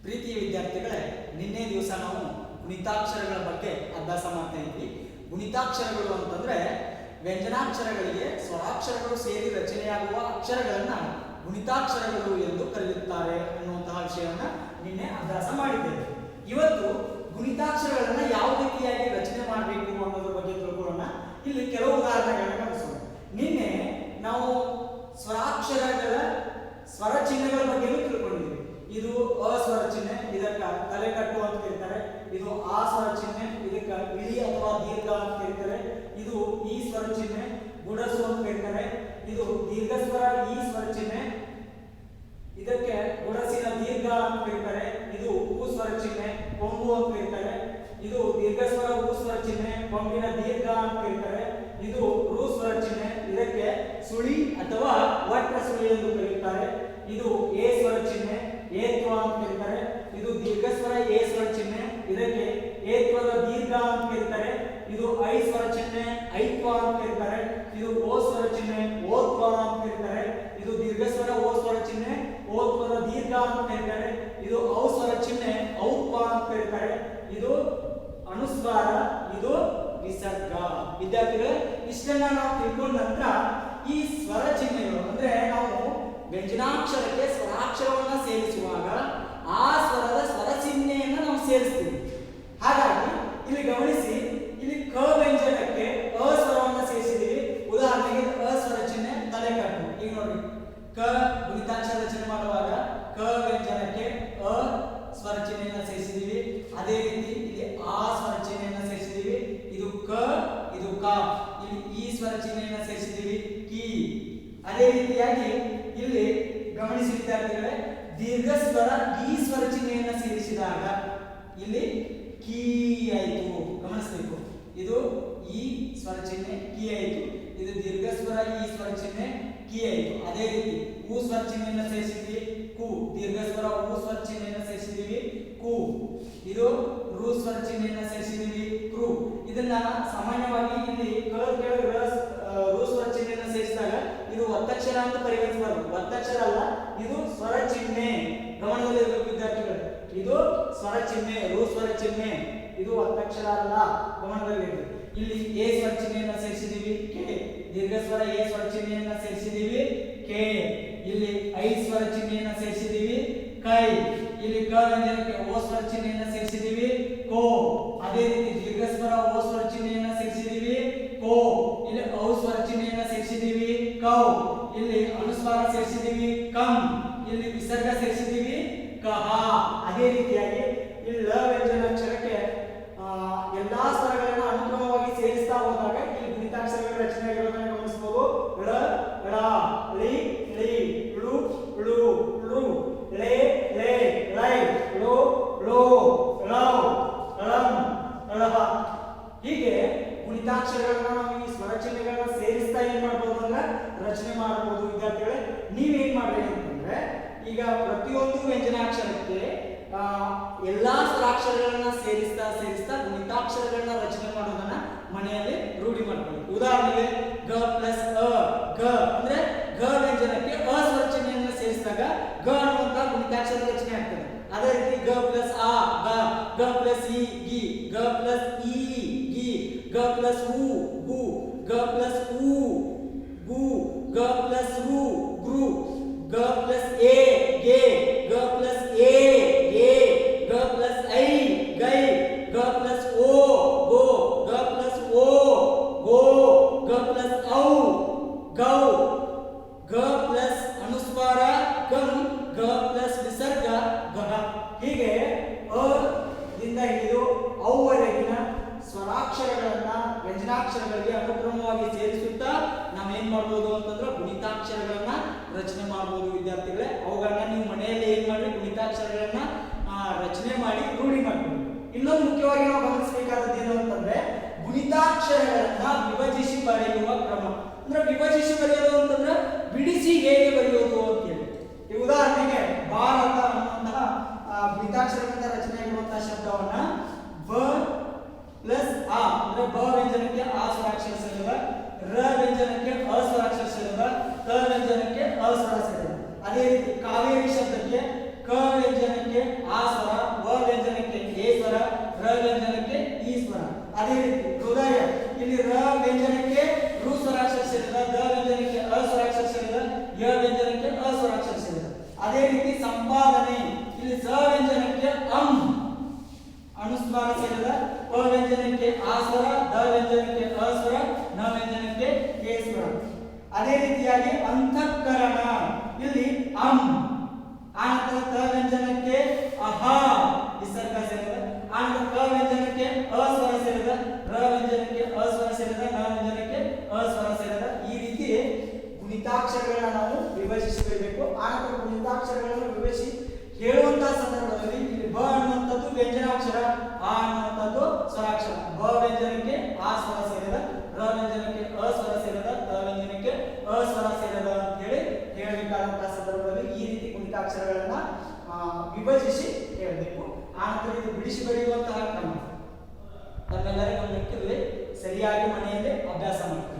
ಪ್ರೀತಿಯ ವಿದ್ಯಾರ್ಥಿಗಳೇ, ನಿನ್ನೆ ದಿವಸ ನಾವು ಗುಣಿತಾಕ್ಷರಗಳ ಬಗ್ಗೆ ಅಭ್ಯಾಸ ಮಾಡ್ತಾ ಇದ್ವಿ. ಗುಣಿತಾಕ್ಷರಗಳು ಅಂತಂದ್ರೆ ವ್ಯಂಜನಾಕ್ಷರಗಳಿಗೆ ಸ್ವರಾಕ್ಷರಗಳು ಸೇರಿ ರಚನೆಯಾಗುವ ಅಕ್ಷರಗಳನ್ನ ಗುಣಿತಾಕ್ಷರಗಳು ಎಂದು ಕರೆಯುತ್ತಾರೆ ಅನ್ನುವಂತಹ ವಿಷಯವನ್ನ ನಿನ್ನೆ ಅಭ್ಯಾಸ ಮಾಡಿದ್ದೇವೆ. ಇವತ್ತು ಗುಣಿತಾಕ್ಷರಗಳನ್ನ ಯಾವ ರೀತಿಯಾಗಿ ರಚನೆ ಮಾಡಬೇಕು ಅನ್ನೋದ್ರ ಬಗ್ಗೆ ತಿಳ್ಕೊಳ್ಳೋಣ. ಇಲ್ಲಿ ಕೆಲವು ಉದಾಹರಣೆಗಳನ್ನ ಗಮನಿಸೋಣ. ನಿನ್ನೆ ನಾವು ಸ್ವರಾಕ್ಷರಗಳ ಸ್ವರ ಚಿಹ್ನೆಗಳ ಬಗ್ಗೆನೂ ತಿಳ್ಕೊಂಡಿದ್ದೀವಿ. ಇದು ಅ ಸ್ವರ ಚಿಹ್ನೆ, ಇದಕ್ಕೆ ತಲೆ ಕಟ್ಟು ಅಂತ ಕರೀತಾರೆ. ಇದು ಆ ಸ್ವರ ಚಿಹ್ನೆ, ಇದಕ್ಕೆ ಇಳಿ ಅಥವಾ ದೀರ್ಘ ಅಂತ ಕರೀತಾರೆ. ಇದು ಈ ಸ್ವರ ಚಿಹ್ನೆ, ಗುಡಸು ಅಂತ ಕರೀತಾರೆ. ಇದು ದೀರ್ಘ ಸ್ವರ ಈ ಸ್ವರ ಚಿಹ್ನೆ, ಇದಕ್ಕೆ ಗುಡಸಿನ ದೀರ್ಘ ಅಂತ ಕರೀತಾರೆ. ಇದು ಉ ಸ್ವರ ಚಿಹ್ನೆ, ಕೊಂಬು ಅಂತ ಕರೀತಾರೆ. ಇದು ದೀರ್ಘ ಸ್ವರ ಉ ಸ್ವರ ಚಿಹ್ನೆ, ಕೊಂಬಿನ ದೀರ್ಘ ಅಂತ ಕರೀತಾರೆ. ಇದು ರು ಸ್ವರ ಚಿಹ್ನೆ, ಇದಕ್ಕೆ ಸುಳಿ ಅಥವಾ ವಕ್ರ ಸುಳಿ ಎಂದು ಕರೆಯುತ್ತಾರೆ. ಇದು ಎ ಸ್ವರ ಚಿಹ್ನೆ, ಏತ್ವ ಅಂತ ಕರೀತಾರೆ. ಇದು ದೀರ್ಘ ಸ್ವರ ಎ ಸ್ವರ ಚಿಹ್ನೆ, ಇದಕ್ಕೆ ಏತ್ವದ ದೀರ್ಘ ಅಂತ ಕರೀತಾರೆ. ಇದು ಐ ಸ್ವರ ಚಿಹ್ನೆ, ಐತ್ವ ಅಂತ ಕರೀತಾರೆ. ಇದು ಓ ಸ್ವರ ಚಿಹ್ನೆ, ಓತ್ವ ಅಂತ ಕರೀತಾರೆ. ಇದು ದೀರ್ಘ ಸ್ವರ ಓ ಸ್ವರ ಚಿಹ್ನೆ, ಓತ್ವದ ದೀರ್ಘ ಅಂತ ಕರೀತಾರೆ. ಇದು ಔ ಸ್ವರ ಚಿಹ್ನೆ, ಔತ್ವ ಅಂತ ಕರೀತಾರೆ. ಇದು ಅನುಸ್ವಾರ, ಇದು ವಿಸರ್ಗ. ವಿದ್ಯಾರ್ಥಿಗಳೇ, ಇಷ್ಟನ್ನ ನಾವು ತಿಳ್ಕೊಂಡ ನಂತರ ಈ ಸ್ವರ ಚಿಹ್ನೆಗಳು ಅಂದ್ರೆ ನಾವು ವ್ಯಂಜನಾಕ್ಷರಕ್ಕೆ ಸ್ವರಾಕ್ಷರವನ್ನ ಸೇರಿಸುವಾಗ ಆ ಸ್ವರದ ಸ್ವರ ಚಿಹ್ನೆಯನ್ನ ನಾವು ಸೇರಿಸ್ತೀವಿ. ಹಾಗಾಗಿ ಇಲ್ಲಿ ಗಮನಿಸಿ, ಇಲ್ಲಿ ಕ ವ್ಯಂಜನಕ್ಕೆ ಅ ಸ್ವರವನ್ನ ಸೇರಿಸಿದೀವಿ. ಉದಾಹರಣೆಗೆ ಅ ಸ್ವರ ಚಿಹ್ನೆ ತಲೆ ಕಟ್ಟು. ಈಗ ನೋಡಿ, ಕ ಗುಣಿತಾಕ್ಷರ ರಚನೆ ಮಾಡುವಾಗ ಕ ವ್ಯಂಜನಕ್ಕೆ ಅ ಸ್ವರ ಚಿಹ್ನೆಯನ್ನ ಸೇರಿಸಿದೀವಿ. ಅದೇ ರೀತಿ ಇಲ್ಲಿ ಆ ಸ್ವರ ಚಿಹ್ನೆಯನ್ನ ಸೇರಿಸಿದೀವಿ. ಇದು ಕ, ಇದು ಕ. ಇಲ್ಲಿ ಈ ಸ್ವರ ಚಿಹ್ನೆಯನ್ನ ಸೇರಿಸಿದೀವಿ, ಕಿ. ಅದೇ ರೀತಿಯಾಗಿ ಇಲ್ಲಿ ಗಮನಿಸಿ ವಿದ್ಯಾರ್ಥಿಗಳೇ, ದೀರ್ಘ ಸ್ವರ ಈ ಸ್ವರ ಚಿಹ್ನೆಯನ್ನ ಸೇರಿಸಿದಾಗ ಇಲ್ಲಿ ಕೀ ಆಯಿತು. ಗಮನಿಸಬೇಕು, ಇದು ಈ ಸ್ವರ ಚಿಹ್ನೆ ಕೀ ಆಯಿತು. ಇದು ದೀರ್ಘ ಸ್ವರ ಈ ಸ್ವರ ಚಿಹ್ನೆ ಕೀ ಆಯಿತು. ಅದೇ ರೀತಿ ಉ ಸ್ವರ ಚಿಹ್ನೆಯನ್ನ ಸೇರಿಸಿದ್ವಿ, ಕು. ದೀರ್ಘ ಸ್ವರ ಉ ಸ್ವರ ಚಿಹ್ನೆಯನ್ನ ಸೇರಿಸಿದೀವಿ, ಕು. ಇದು ರು ಸ್ವರ ಚಿಹ್ನೆಯನ್ನ ಸೇರಿಸಿದೀವಿ, ಕ್ರು. ಇದನ್ನ ಸಾಮಾನ್ಯವಾಗಿ ಇಲ್ಲಿ ರು ಸ್ವರ ಚಿಹ್ನೆಯನ್ನ ಸೇರಿಸಿದಾಗ ಇದು ಒತ್ತಕ್ಷರ ಅಂತ ಪರಿಗಣಿಸಬಾರದು. ಒತ್ತಕ್ಷರ ಅಲ್ಲ, ಇದು ಸ್ವರ ಚಿಹ್ನೆ. ಗಮನದಲ್ಲಿರಬೇಕು ವಿದ್ಯಾರ್ಥಿಗಳು, ಇದು ಸ್ವರ ಚಿಹ್ನೆ, ರು ಸ್ವರ ಚಿಹ್ನೆ. ಇದು ಒತ್ತಕ್ಷರ ಅಲ್ಲ, ಗಮನದಲ್ಲಿರಬೇಕು. ಇಲ್ಲಿ ಎ ಸ್ವರ ಚಿಹ್ನೆಯನ್ನ ಸೇರಿಸಿದೀವಿ, ಕೆ. ದೀರ್ಘ ಸ್ವರ ಎ ಸ್ವರ ಚಿಹ್ನೆಯನ್ನ ಸೇರಿಸಿದೀವಿ, ಕೆ. ಇಲ್ಲಿ ಐ ಸ್ವರ ಚಿಹ್ನೆಯನ್ನ ಸೇರಿಸಿದೀವಿ, ಕೈ. ಇಲ್ಲಿ ಕ ವ್ಯಂಜನಕ್ಕೆ ಓ ಸ್ವರ ಚಿಹ್ನೆಯನ್ನ ಸೇರಿಸಿದೀವಿ, ಕೋ. ಅದೇ ರೀತಿ ದೀರ್ಘ ಸ್ವರ ಓ ಸ್ವರ ಚಿಹ್ನೆಯನ್ನ ಸೇರಿಸಿದೀವಿ, ಕೋ. ಇಲ್ಲಿ ಔ ಸ್ವರ ಚಿಹ್ನೆಯನ್ನ ಸೇರಿಸಿದೀವಿ, ಕೌ. ಇಲ್ಲಿ ಅನುಸ್ವಾರ ಸೇರಿಸಿದೀವಿ, ಕಂ. ಇಲ್ಲಿ ವಿಸರ್ಗ ಸೇರಿಸಿದೀವಿ, ಕಹ. ಅದೇ ರೀತಿಯಾಗಿ ಇಲ್ಲಿ ಲ ವ್ಯಂಜನಾಕ್ಷರಕ್ಕೆ ಎಲ್ಲಾ ಸ್ವರಗಳನ್ನು ಅನುಕ್ರಮವಾಗಿ ಸೇರಿಸ್ತಾ ಹೋದಾಗ ಇಲ್ಲಿ ಗುಣಿತಾಕ್ಷರಗಳ ರಚನೆ ಆಗಿರೋದನ್ನ ಗಮನಿಸಬಹುದು. ಳ, ಳ, ಳಿ, ಳಿ, ಳು, ಳು, ಳು, ಳೆ, ಳೆ, ಲೈ, ಲೋ, ಲೋ, ಲೌ, ಳಂ, ಳಹ. ಹೀಗೆ ಗುಣಿತಾಕ್ಷರಗಳನ್ನ ನಾವು ಈ ಸ್ವರ ಚಿಹ್ನೆಗಳನ್ನ ಸೇರಿಸ್ತಾ ಏನ್ ಮಾಡಬಹುದು ಅಂದ್ರೆ ರಚನೆ ಮಾಡಬಹುದು. ವಿದ್ಯಾರ್ಥಿಗಳೇ, ನೀವೇನ್ ಮಾಡ್ಬೇಕು ಅಂತಂದ್ರೆ ಈಗ ಪ್ರತಿಯೊಂದು ವ್ಯಂಜನಾಕ್ಷರಕ್ಕೆ ಎಲ್ಲಾ ಸ್ವರಾಕ್ಷರಗಳನ್ನ ಸೇರಿಸ್ತಾ ಗುಣಿತಾಕ್ಷರಗಳನ್ನ ರಚನೆ ಮಾಡೋದನ್ನ ಮನೆಯಲ್ಲಿ ರೂಢಿ ಮಾಡ್ಕೊಳ್ಳಿ. ಉದಾಹರಣೆಗೆ ಗ ಪ್ಲಸ್ ಅ, ಗ ಅಂದ್ರೆ ಗ ವ್ಯಂಜನಕ್ಕೆ ಅ ಸ್ವರ ಚಿಹ್ನೆಯನ್ನ ಸೇರಿಸಿದಾಗ ಗ ಅನ್ನುವಂತ ಗುಣಿತಾಕ್ಷರ ರಚನೆ ಆಗ್ತದೆ. ಅದೇ ರೀತಿ ಗ ಪ್ಲಸ್ ಆ, ಗ. ಗ ಪ್ಲಸ್ ಇ, ಗಿ. ಗ ಪ್ಲಸ್ ಇ, ಗಿ. ಗ ಪ್ಲಸ್ ಉ, ಗು. ಗ ಪ್ಲಸ್ ಉ, ಗು. ಗ ಪ್ಲಸ್ ರು, ಗೃ. ಗ ಪ್ಲಸ್ ಎ, ಗೆ. ಗ ಪ್ಲಸ್ ಎ, ಗೆ. ಗ ಪ್ಲಸ್ ಐ, ಗೈ. ಗ ಪ್ಲಸ್ ಓ, ಗೋ. ಗ ಪ್ಲಸ್ ಓ, ಗೋ. ಗ ಪ್ಲಸ್ ಔ, ಗೌ. ಗ ಪ್ಲಸ್ ಅನುಸ್ವಾರ, ಗಂ. ಗ ಪ್ಲಸ್ ವಿಸರ್ಗ, ಗಹ. ಹೀಗೆ ಅ ದಿಂದ ಹಿಡಿದು ಔವರೆಗಿನ ಸ್ವರಾಕ್ಷರಗಳನ್ನ ವ್ಯಂಜನಾಕ್ಷರಗಳಿಗೆ ಅನುಕ್ರಮವಾಗಿ ಸೇರಿಸುತ್ತಾ ನಾವೇನ್ ಮಾಡ್ಬೋದು ಅಂತಂದ್ರೆ ಗುಣಿತಾಕ್ಷರಗಳನ್ನ ರಚನೆ ಮಾಡಬಹುದು. ವಿದ್ಯಾರ್ಥಿಗಳೇ, ಅವುಗಳನ್ನ ನೀವು ಮನೆಯಲ್ಲಿ ಏನ್ ಮಾಡಿ ಗುಣಿತಾಕ್ಷರಗಳನ್ನ ರಚನೆ ಮಾಡಿ ರೂಢಿ ಮಾಡಬಹುದು. ಇನ್ನೊಂದು ಮುಖ್ಯವಾಗಿ ನಾವು ಗಮನಿಸಬೇಕಾದದ್ದು ಏನು ಅಂತಂದ್ರೆ ಗುಣಿತಾಕ್ಷರಗಳನ್ನ ವಿಭಜಿಸಿ ಬರೆಯುವ ಕ್ರಮ. ಅಂದ್ರೆ ವಿಭಜಿಸಿ ಬರೆಯೋದು ಅಂತಂದ್ರೆ ಬಿಡಿಸಿ ಹೇಗೆ ಬರೆಯೋದು ಅಂತ ಹೇಳಿ. ಈ ಉದಾಹರಣೆಗೆ ಭಾರತ ಅನ್ನುವಂತಹ ಗುಣಿತಾಕ್ಷರಗಳಿಂದ ರಚನೆ ಆಗಿರುವಂತಹ ಶಬ್ದವನ್ನ ಬ ಪ್ಲಸ್ ಆ ಅಂದ್ರೆ ಬ ವ್ಯಂಜನಕ್ಕೆ ಆ ಸ್ವರಾಕ್ಷರ ಸೇರಿದ, ರ ವ್ಯಂಜನಕ್ಕೆ ಅ ಸ್ವರಾಕ್ಷರ ಸೇರಿದ, ತ ವ್ಯಂಜನಕ್ಕೆ ಅ ಸ್ವರ ಸೇರಿದ. ಅದೇ ರೀತಿ ಕಾವೇರಿ ಶಬ್ದಕ್ಕೆ ಕ ವ್ಯಂಜನಕ್ಕೆ ಆ ಸ್ವರ ವಿಭಜಿಸಿ ಹೇಳಬೇಕು. ಆನಂತರ ಇದು ಬಿಡಿಸಿ ಬರೆಯುವಂತಹ ಕ್ರಮ ತಮ್ಮೆಲ್ಲರ ಗಮನಕ್ಕೆ ಸರಿಯಾಗಿ ಮನೆಯಲ್ಲೇ ಅಭ್ಯಾಸ ಮಾಡಿ.